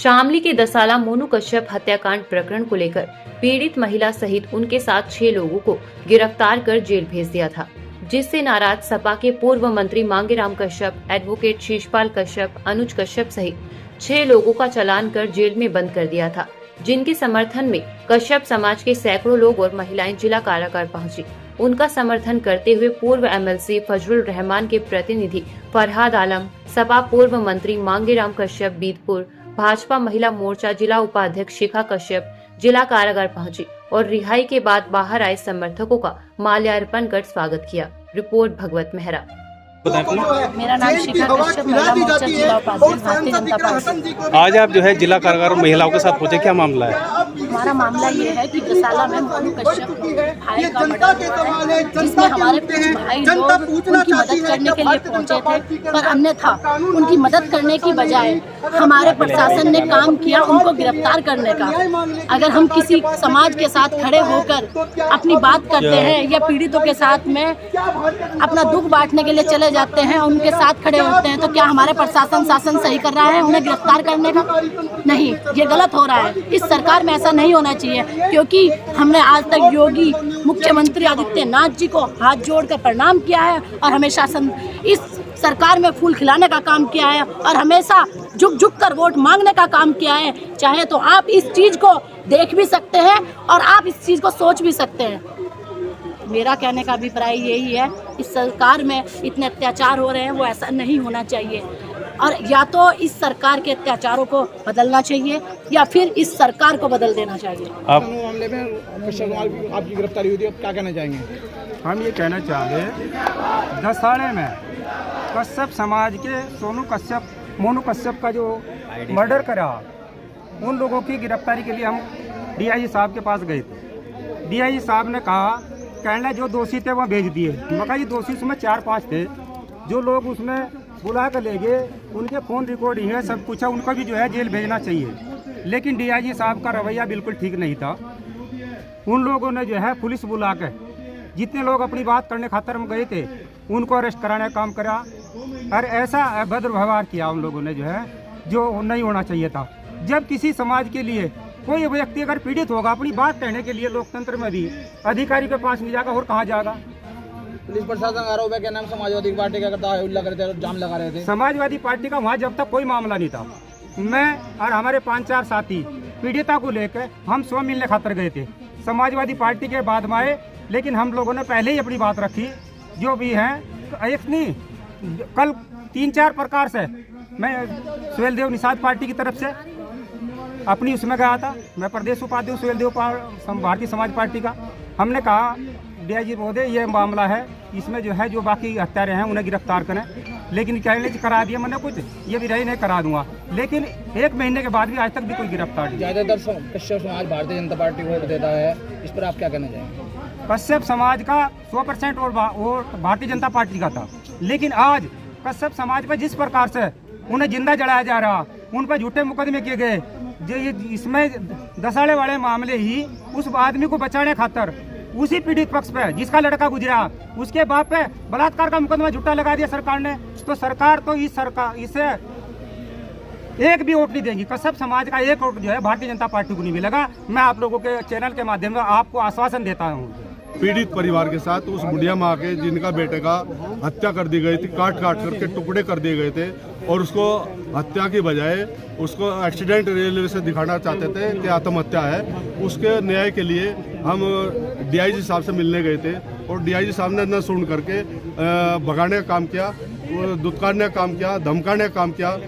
शामली के दसाला मोनू कश्यप हत्याकांड प्रकरण को लेकर पीड़ित महिला सहित उनके साथ 6 लोगों को गिरफ्तार कर जेल भेज दिया था, जिससे नाराज सपा के पूर्व मंत्री मांगेराम कश्यप, एडवोकेट शीशपाल कश्यप, अनुज कश्यप सहित 6 लोगों का चालान कर जेल में बंद कर दिया था, जिनके समर्थन में कश्यप समाज के सैकड़ों लोग और महिलाएं जिला कारागार पहुंची। उनका समर्थन करते हुए पूर्व एमएलसी फजलुर रहमान के प्रतिनिधि फरहाद आलम, सपा पूर्व मंत्री मांगेराम कश्यप बीदपुर, भाजपा महिला मोर्चा जिला उपाध्यक्ष शिखा कश्यप जिला कारागार पहुंची और रिहाई के बाद बाहर आए समर्थकों का माल्यार्पण कर स्वागत किया। रिपोर्ट भगवत मेहरा। मेरा नाम शिखा कश्यप, महिला मोर्चा जिला उपाध्यक्ष भारतीय जनता पार्टी। आज आप जो है जिला कारागार महिलाओं के साथ पहुंचे, क्या मामला है? हमारा मामला ये है कि दसाला में मोनू कश्यप भाई का मर्डर हुआ है, जिसमें हमारे कुछ भाई लोग उनकी मदद करने के लिए पहुंचे थे, पर अन्यथा उनकी मदद करने की बजाय हमारे प्रशासन ने काम किया उनको गिरफ्तार करने का। अगर हम किसी समाज के साथ खड़े होकर अपनी बात करते हैं या पीड़ितों के साथ में अपना दुख बांटने के लिए चले जाते हैं, उनके साथ खड़े होते हैं, तो क्या हमारे प्रशासन शासन सही कर रहा है उन्हें गिरफ्तार करने का? नहीं, ये गलत हो रहा है। इस सरकार में ऐसा नहीं होना चाहिए, क्योंकि हमने आज तक योगी मुख्यमंत्री आदित्यनाथ जी को हाथ जोड़कर प्रणाम किया है और हमेशा इस सरकार में फूल खिलाने का काम किया है और हमेशा झुक झुक कर वोट मांगने का काम किया है। चाहे तो आप इस चीज को देख भी सकते हैं और आप इस चीज को सोच भी सकते हैं। मेरा कहने का अभिप्राय यही है, इस सरकार में इतने अत्याचार हो रहे हैं, वो ऐसा नहीं होना चाहिए और या तो इस सरकार के अत्याचारों को बदलना चाहिए या फिर इस सरकार को बदल देना चाहिए। आप मामले में आपकी गिरफ्तारी हुई थी, आप क्या कहना चाहेंगे? हम ये कहना चाहेंगे, दसाड़े में कश्यप समाज के मोनू कश्यप का जो मर्डर करा, उन लोगों की गिरफ्तारी के लिए हम डीआईजी साहब के पास गए थे। डीआईजी साहब ने कहा, कहना जो दोषी थे वह भेज दिए। मगर ये दोषी उसमें 4-5 थे, जो लोग उसमें बुला कर ले गए, उनके फ़ोन रिकॉर्डिंग है, सब कुछ है, उनको भी जो है जेल भेजना चाहिए। लेकिन डीआईजी साहब का रवैया बिल्कुल ठीक नहीं था। उन लोगों ने जो है पुलिस बुला कर जितने लोग अपनी बात करने खातर हम गए थे उनको अरेस्ट कराने का काम करा और ऐसा अभद्र व्यवहार किया उन लोगों ने, जो है जो नहीं होना चाहिए था। जब किसी समाज के लिए कोई व्यक्ति अगर पीड़ित होगा, अपनी बात कहने के लिए लोकतंत्र में भी अधिकारी के पास नहीं जाएगा और कहाँ जाएगा? पुलिस प्रशासन आरोप है, क्या नाम समाजवादी पार्टी का करता है, जाम लगा रहे थे। समाजवादी पार्टी का वहाँ जब तक कोई मामला नहीं था, मैं और हमारे 5-4 साथी पीड़िता को लेकर हम स्व मिलने खातर गए थे। समाजवादी पार्टी के बाद में आए, लेकिन हम लोगों ने पहले ही अपनी बात रखी। जो भी हैं एक नहीं, कल 3-4 प्रकार से मैं सुहेल देव निषाद पार्टी की तरफ से अपनी उसमें गया था। मैं प्रदेश उपाध्यक्ष सुहेल देव भारतीय समाज पार्टी का। हमने कहा, डीआईजी महोदय ये मामला है, इसमें जो है जो बाकी हत्यारे हैं उन्हें गिरफ्तार करें। लेकिन कहने करा दिया मैंने कुछ, ये भी रही नहीं करा दूंगा। लेकिन 1 महीने के बाद भी आज तक भी कोई गिरफ्तार नहीं। ज़्यादातर कश्यप समाज भारतीय जनता पार्टी को वोट देता है, इस पर आप क्या कहना चाहेंगे? कश्यप समाज का 100% वोट भारतीय जनता पार्टी का था, लेकिन आज कश्यप समाज पर जिस प्रकार से उन्हें जिंदा जलाया जा रहा, उन पर झूठे मुकदमे किए गए, जो इसमें दसाड़े वाले मामले ही उस आदमी को बचाने खातर उसी पीड़ित पक्ष पे जिसका लड़का गुजरा, उसके बाप पे बलात्कार का मुकदमा झूठा लगा दिया सरकार ने। तो सरकार तो इसे एक भी वोट नहीं देगी। कश्यप समाज का एक वोट जो है भारतीय जनता पार्टी को नहीं मिलेगा। मैं आप लोगों के चैनल के माध्यम से आपको आश्वासन देता हूँ। पीड़ित परिवार के साथ उस बुढ़िया माँ के जिनका बेटे का हत्या कर दी गई थी, काट करके टुकड़े कर दिए गए थे, और उसको हत्या की बजाय उसको एक्सीडेंट रेलवे से दिखाना चाहते थे कि आत्महत्या है। उसके न्याय के लिए हम डीआईजी साहब से मिलने गए थे और डीआईजी साहब ने न सुन करके भगाने का काम किया, दुत्कारने का काम किया, धमकाने का काम किया।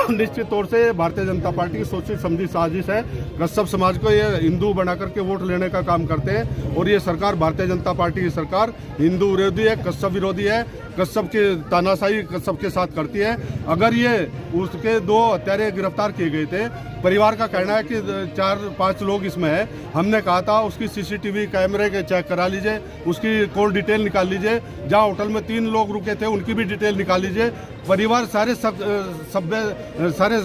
निश्चित तौर से भारतीय जनता पार्टी की सोची समझी साजिश है। कश्यप समाज को ये हिंदू बना करके वोट लेने का काम करते हैं और ये सरकार, भारतीय जनता पार्टी की सरकार, हिंदू विरोधी है, कश्यप विरोधी है, कश्यप की तानाशाही कश्यप के साथ करती है। अगर ये उसके 2 हत्यारे गिरफ्तार किए गए थे, परिवार का कहना है कि 4-5 लोग इसमें है। हमने कहा था उसकी सीसीटीवी कैमरे के चेक करा लीजिए, उसकी कॉल डिटेल निकाल लीजिए, जहां होटल में 3 लोग रुके थे उनकी भी डिटेल निकाल लीजिए। परिवार सारे सारे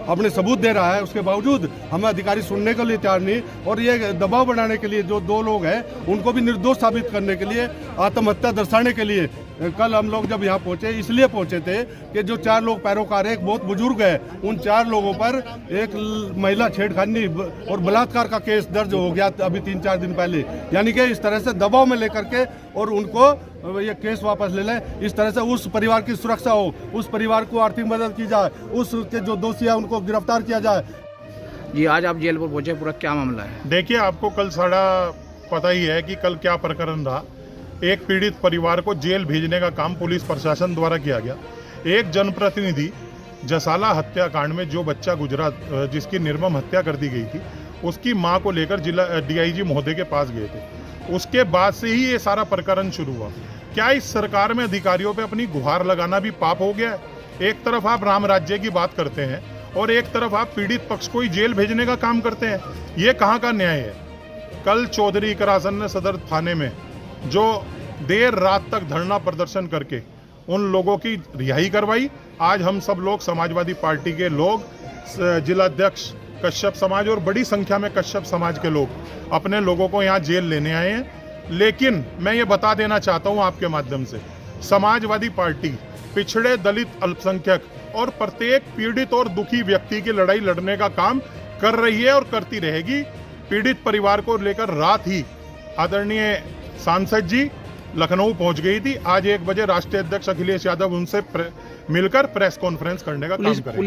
अपने सबूत दे रहा है, उसके बावजूद हमें अधिकारी सुनने के लिए तैयार नहीं। और ये दबाव बनाने के लिए जो 2 लोग हैं उनको भी निर्दोष साबित करने के लिए, आत्महत्या दर्शाने के लिए कल हम लोग जब यहाँ पहुंचे इसलिए पहुंचे थे कि जो 4 लोग पैरोकार है, एक बहुत बुजुर्ग है, उन 4 लोगों पर एक महिला छेड़खानी और बलात्कार का केस दर्ज हो गया अभी 3-4 दिन पहले। यानी कि इस तरह से दबाव में लेकर के और उनको ये केस वापस ले लें, इस तरह से उस परिवार की सुरक्षा हो, उस परिवार को आर्थिक मदद की जाए, उसके जो दोषी है उनको गिरफ्तार किया जाए। जी आज आप जेल पर पहुंचे, पूरा क्या मामला है? देखिए, आपको कल सारा पता ही है कि कल क्या प्रकरण रहा। एक पीड़ित परिवार को जेल भेजने का काम पुलिस प्रशासन द्वारा किया गया। एक जनप्रतिनिधि जसाला हत्याकांड में जो बच्चा गुजरा, जिसकी निर्मम हत्या कर दी गई थी, उसकी मां को लेकर जिला डीआईजी महोदय के पास गए थे। उसके बाद से ही ये सारा प्रकरण शुरू हुआ। क्या इस सरकार में अधिकारियों पे अपनी गुहार लगाना भी पाप हो गया है? एक तरफ आप राम राज्य की बात करते हैं और एक तरफ आप पीड़ित पक्ष को ही जेल भेजने का काम करते हैं। ये कहाँ का न्याय है? कल चौधरी करासन ने सदर थाने में जो देर रात तक धरना प्रदर्शन करके उन लोगों की रिहाई करवाई। आज हम सब लोग समाजवादी पार्टी के लोग, जिलाध्यक्ष कश्यप समाज और बड़ी संख्या में कश्यप समाज के लोग अपने लोगों को यहाँ जेल लेने आए हैं। लेकिन मैं ये बता देना चाहता हूँ आपके माध्यम से, समाजवादी पार्टी पिछड़े, दलित, अल्पसंख्यक और प्रत्येक पीड़ित और दुखी व्यक्ति की लड़ाई लड़ने का काम कर रही है और करती रहेगी। पीड़ित परिवार को लेकर रात ही आदरणीय सांसद जी लखनऊ पहुंच गई थी। आज 1 बजे राष्ट्रीय अध्यक्ष अखिलेश यादव उनसे मिलकर प्रेस कॉन्फ्रेंस करने का काम करेंगे।